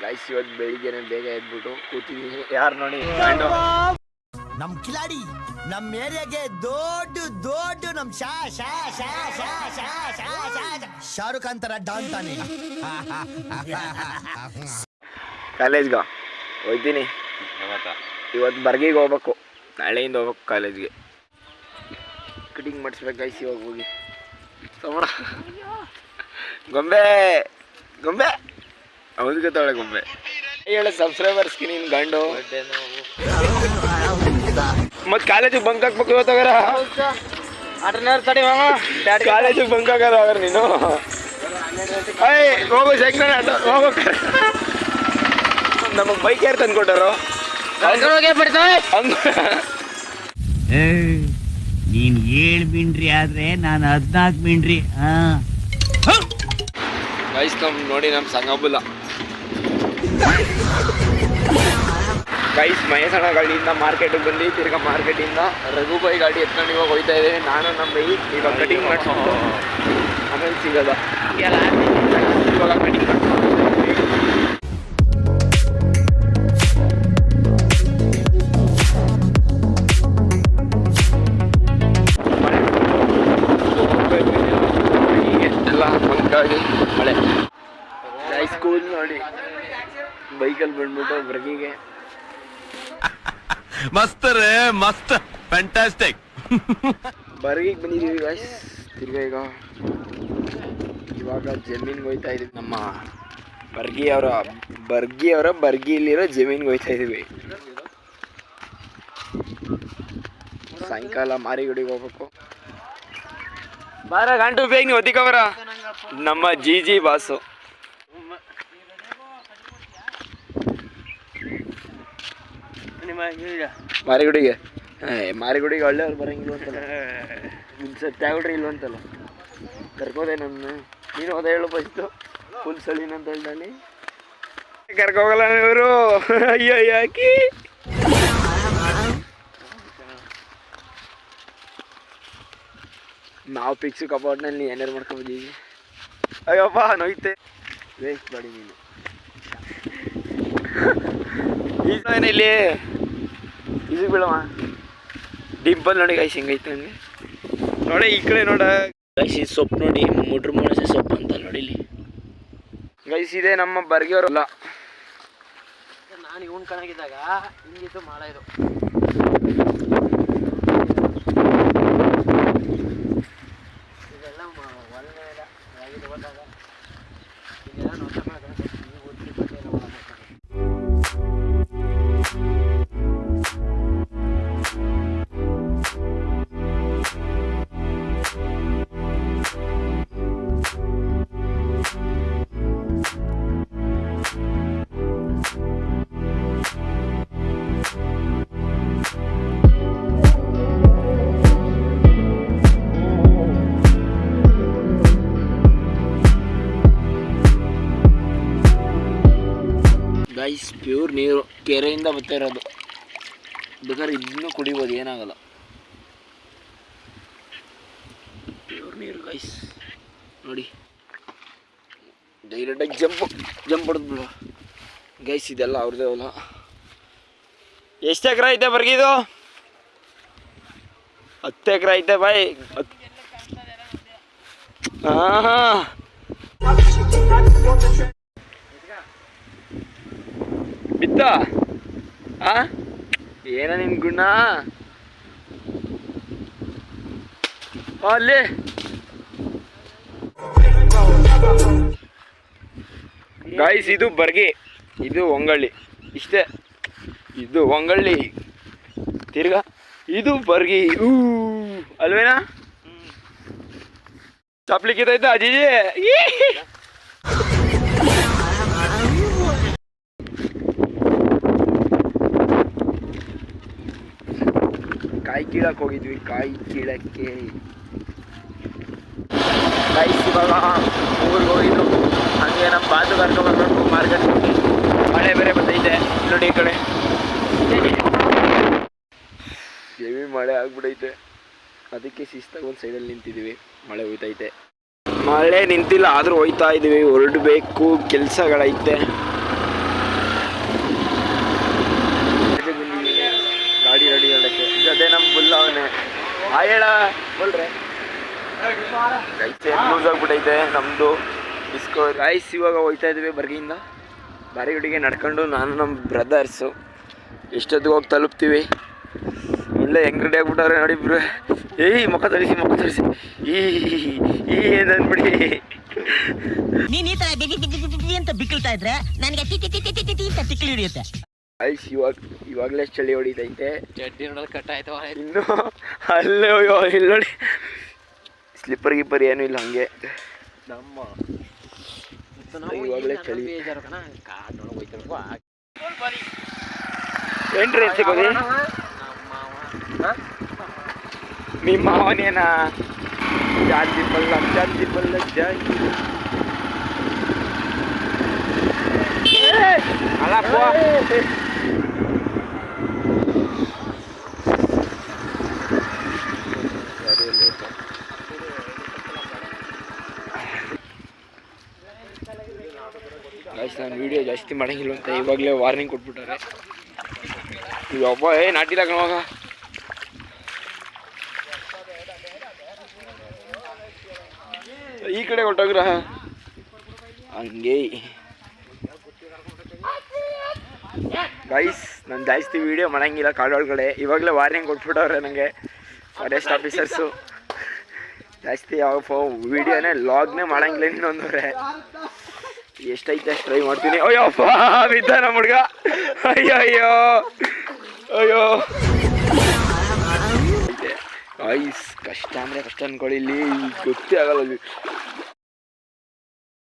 Guys ಇವತ್ತು ಬೆಳಿಗ್ಗೆನೆ ಬೇಗ ಎದ್ಬಿಟ್ಟು ಕೂತಿದ್ದೀನಿ. ಯಾರು ನೋಡಿ ನಮ್ ಕಿಲಾಡಿ ನಮ್ ಏರಿಯಾಗೆ ದೊಡ್ಡ ದೊಡ್ಡ ನಮ್ ಶಾರುಖ್ ಖಾನ್ ತರ ಡಾನ್ ತಾನೆ. ಕಾಲೇಜ್ಗ ಹೋಗ್ತೀನಿ. ಇವತ್ತು ಬರ್ಗಿಗೆ ಹೋಗ್ಬೇಕು, ನಾಳೆಯಿಂದ ಹೋಗ್ಬೇಕು ಕಾಲೇಜ್ಗೆ. ಕಟಿಂಗ್ ಮಾಡಿಸ್ಬೇಕು ಗೈಸ್. ಇವಾಗ ಹೋಗಿ ತಗೋಣ. ಗೊಂಬೆ ಗೊಂಬೆ ಅವನಿಗೆ ಗೊತ್ತಾಳೆ ಗೊಂಬೆ. ಹೇಳ ಸಬ್ಸ್ಕ್ರೈಬರ್ಸ್ಗೆ ನೀನು ಗಂಡು ಮತ್ತೆ ಕಾಲೇಜಿಗೆ ಬಂಕ್ ಹಾಕ್ಬೇಕು ಇವತ್ತಾಗಾರ. ತಡಿ ಮಾಮ, ಕಾಲೇಜಿಗೆ ಬಂಕ್ ಹಾಕೋದು ಆಗಾರ ನೀನು. ಹೋಗು ಸೈಕಲ್ ಆಟ ಹೋಗ್ಬೇಕು. ನಮಗೆ ಬೈಕ್ ಯಾರು ತಂದ್ಕೊಟ್ಟಾರೋ ನೀನ್ 7 ಮಿಂಡ್ರಿ ಆದ್ರೆ ನಾನು 14 ಮಿಂಡ್ರಿ. ಗೈಸ್ ನೋಡಿ ನಮ್ಮ ಸಂಗಬುಲ್ಲ ಗೈಸ್ ಮಹೇಶಣ್ಣ ಗಾಡಿಯಿಂದ ಮಾರ್ಕೆಟಿಗೆ ಬಂದು ತಿರ್ಗಾ ಮಾರ್ಕೆಟಿಂದ ರಘುಬಾಯಿ ಗಾಡಿ ಎತ್ಕೊಂಡು ಇವಾಗ ಹೋಗ್ತಾ ಇದ್ದೇವೆ. ನಾನು ನಮ್ಮ ಬೈ ಇವಾಗ ಕಟಿಂಗ್ ಮಾಡಿಸ್ಕೊಂಡು ಆಮೇಲೆ ಸಿಗೋದ. ಇವಾಗ ಕಟಿಂಗ್ ಮಾಡ್ಕೊಂಡು ಎಲ್ಲ ಮಂಗಾಗಿ ಮಳೆ. ಸ್ಕೂಲ್ ನೋಡಿ ಬೈಕಲ್ಲಿ ಬಂದ್ಬಿಟ್ಟು ಬ್ರಗಿಗೆ ಮಸ್ತ್ ರೇ ಮಸ್ತ್ ಫ್ಯಾಂಟಾಸ್ಟಿಕ್. ಬರ್ಗಿಗೆ ಬಂದಿದ್ದೀವಿ ಗೈಸ್. ತಿರ್ಗಾ ಇವಾಗ ಜಮೀನ್ಗೆ ಹೋಗ್ತಾ ಇದೀವಿ. ನಮ್ಮ ಬರ್ಗಿಯವರ ಬರ್ಗಿಲಿರೋ ಜಮೀನ್ಗೆ ಹೋಗ್ತಾ ಇದೀವಿ. ಸಾಯಂಕಾಲ ಮಾರಿಗುಡಿಗೆ ಹೋಗ್ಬೇಕು. ಬಾರ ಗಂಟು ಬೇಗ ನೀವು ಹೊತ್ತಿಕವರ. ನಮ್ಮ ಜಿ ಬಾಸು ಮಾರಿಗುಡಿಗೆ ಮಾರಿಗುಡಿಗೆ ಒಳ್ಳೆಯವ್ರು ಬರಂಗಿಲ್ಲ ಅಂತಲ್ಲ. ಸತ್ಯಾಗ್ರಿ ಇಲ್ವಂತಲ್ಲ. ಕರ್ಕೋದೆ ನನ್ನ ನೀನು ಅದ ಹೇಳು ಫಸ್ಟು ಫುಲ್ ಸಳಿನ ಅಂತ ಹೇಳ್ತಾನೆ. ಕರ್ಕೋಗಲ್ಲ ಇವರು. ಅಯ್ಯೋ ಯಾಕಿ ನಾವು ಪಿಕ್ಸು ಕಪಾಟ್ನಲ್ಲಿ ಏನಾರು ಮಾಡ್ಕೊಂಬಂದಿದ್ದೀವಿ. ಅಯ್ಯಪ್ಪ ನೋಯ್ತೆ ವೇಸ್ಟ್ ಮಾಡಿ ನೀನು. ಈಸೇನ ಇಲ್ಲಿ ಈಸಿಗೆ ಬೀಳವ ಡಿಂಪಲ್ ನೋಡಿ ಗೈಸ್ ಹಿಂಗೈತೆ ಹಂಗೆ ನೋಡಿ. ಈ ಕಡೆ ನೋಡ ಗೈಸ್ ಈ ಸೊಪ್ಪು ನೋಡಿ, ಮುಡ್ರು ಮೊಣಸೆ ಸೊಪ್ಪು ಅಂತ ನೋಡಿ ಇಲ್ಲಿ ಗೈಸ್. ಇದೆ ನಮ್ಮ ಬರ್ಗಿಯವರಲ್ಲ. ನಾನು ಇವನ್ ಕಣಗಿದ್ದಾಗ ಹಿಂಗಿತ್ತು ಮಾಡ ಇದು. ಇದೆಲ್ಲ ಒಳ್ಳೆ ಹೋದಾಗ ಇದೆಲ್ಲ ನೋಡ್ತಾ ಗೈಸ್ ಪ್ಯೂರ್ ನೀರು ಕೆರೆಯಿಂದ ಬರ್ತಾ ಇರೋದು. ಬೇಕಾದ್ರೆ ಇದನ್ನು ಕುಡಿಬೋದು, ಏನಾಗಲ್ಲ. ಪ್ಯೂರ್ ನೀರು ಗೈಸ್ ನೋಡಿ. ಡೈರೆಕ್ಟಾಗಿ ಜಂಪ್ ಹೊಡೆದ್ಬಿಡುವ ಗೈಸ್. ಇದೆಲ್ಲ ಅವ್ರದ್ದೇ ಹೊಲ. ಎಷ್ಟು ಎಕರೆ ಐತೆ ಬರ್ಗಿದು? 10 ಎಕರೆ ಐತೆ ಬಾಯ್. ಹಾಂ ಬಿತ್ತ ಏನ ನಿನ್ ಗುಣ ಅಲ್ಲಿ. ಗಾಯ್ಸ್ ಇದು ಬರ್ಗಿ, ಇದು ಒಂಗಳ್ಳಿ. ಇಷ್ಟೇ, ಇದು ಒಂಗಳ್ಳಿ. ತಿರ್ಗಾ ಇದು ಬರ್ಗಿ ಅಲ್ವೇನಾ? ಚಾಪ್ಲಿಕ್ಕಿತೈತೆ ಅಜ್ಜಿಜಿ. ಕಾಯಿ ಕೀಳಕ್ಕೆ ಹೋಗಿದ್ವಿ, ಕಾಯಿ ಕೀಳಕ್ಕೆ. ಕಾಯಿ ಇವಾಗ ಊರಿಗೆ ಹೋಗಿದ್ದು. ಹಾಗೆ ನಮ್ಮ ಬಾತು ಕರ್ಕೊಂಡ್ಬರ್ಬೇಕು ಮಾರ್ಕೆಟ್. ಮಳೆ ಬೇರೆ ಬಂದೈತೆ ನೋಡಿ ಈ ಕಡೆ. ಹೆವಿ ಮಳೆ ಆಗ್ಬಿಡೈತೆ. ಅದಕ್ಕೆ ಶಿಸ್ತಾಗಿ ಒಂದು ಸೈಡಲ್ಲಿ ನಿಂತಿದ್ದೀವಿ. ಮಳೆ ಹೋಯ್ತೈತೆ. ಮಳೆ ನಿಂತಿಲ್ಲ ಆದರೂ ಹೋಯ್ತಾ ಇದ್ದೀವಿ. ಹೊರಡಬೇಕು, ಕೆಲಸಗಳೈತೆ. ಹೇಳ ಬೋಲ್ರೆ ಲೂಸ್ ಆಗ್ಬಿಟ್ಟೈತೆ ನಮ್ಮದು ಡಿಸ್ಕೋ ರೈಸ್. ಇವಾಗ ಹೋಗ್ತಾ ಇದ್ದೀವಿ ಬರ್ಗಿಯಿಂದ ಬಾರಿಗುಡಿಗೆ ನಡ್ಕೊಂಡು ನಾನು ನಮ್ಮ ಬ್ರದರ್ಸು. ಎಷ್ಟೊತ್ತಿಗೆ ಹೋಗಿ ತಲುಪ್ತೀವಿ. ಒಳ್ಳೆ ಹೆಂಗ್ ರೆಡಿ ಆಗ್ಬಿಟ್ಟವ್ರೆ ನೋಡಿ ಇಬ್ರು. ಏಯ್ ಮುಖ ತರಿಸಿ ಈ ಏನಂದ್ಬಿಡಿ. ನೀನ್ ಈ ತರ ಅಂತ ಬಿಕ್ಕಳ್ತಾ ಇದ್ರೆ ನನಗೆ ಅಂತ ತಿಕ್ಲಿ ಹಿಡಿಯುತ್ತೆ. ಐಸ್ ಇವಾಗಲೇ ಚಳಿ ಹೊಡಿತೈತೆ. ಚಡ್ಡಿ ನೋಡೋದು ಕಟ್ ಆಯ್ತು ಇನ್ನು ಅಲ್ಲೇ ಇಲ್ಲಿ ನೋಡಿ ಸ್ಲಿಪ್ಪರ್ ಗಿಪ್ಪರ್ ಏನೂ ಇಲ್ಲ ಹಂಗೆ. ನಮ್ಮ ಇವಾಗಲೇ ಚಳಿ. ಬೇಜಾರು ಕಣ ಕಾಡ್ ನೋಡಕ್ ಹೋಯ್ತಿರ್ಬೇಕು. ಏನ್ರಿ ಸಿಗೋದಿ ನಿಮ್ಮ ಮಾವನೇನಾ? ಜಾತಿ ಬಲ್ಲ ಜಾತಿ ಅಲ್ಲಪ್ಪ. ನಾನು ವಿಡಿಯೋ ಜಾಸ್ತಿ ಮಾಡಂಗಿಲ್ಲ ಅಂತ ಇವಾಗಲೇ ವಾರ್ನಿಂಗ್ ಕೊಟ್ಬಿಟ್ಟಾರೆ. ಒಬ್ಬ ನಾಟಿಲ್ಲ ಕಣವಾಗ. ಈ ಕಡೆ ಹೊಟ್ಟೋಗ್ರ ಹಂಗೆ ಗೈಸ್. ನಾನು ಜಾಸ್ತಿ ವಿಡಿಯೋ ಮಾಡಂಗಿಲ್ಲ ಕಾಡೊಳಗಡೆ. ಇವಾಗಲೇ ವಾರ್ನಿಂಗ್ ಕೊಟ್ಬಿಟ್ಟವ್ರೆ ನನಗೆ ಫಾರೆಸ್ಟ್ ಆಫೀಸರ್ಸು. ಜಾಸ್ತಿ ಯಾವ ವಿಡಿಯೋನೇ ಲಾಗ್ನೇ ಮಾಡಂಗಿಲ್ಲ ಇನ್ನೊಂದವ್ರೆ. ಎಷ್ಟೈತೆ ಅಷ್ಟು ಟ್ರೈ ಮಾಡ್ತೀನಿ. ಅಯ್ಯಪ್ಪ ಬಿದ್ದ ನಮ್ಮ ಹುಡುಗ. ಅಯ್ಯೋ ಐಸ್ ಕಷ್ಟ ಅಂದರೆ ಕಷ್ಟ ಅನ್ಕೊಳ್ಳಿ. ಇಲ್ಲಿ ಗೊತ್ತೇ ಆಗಲ್ಲ.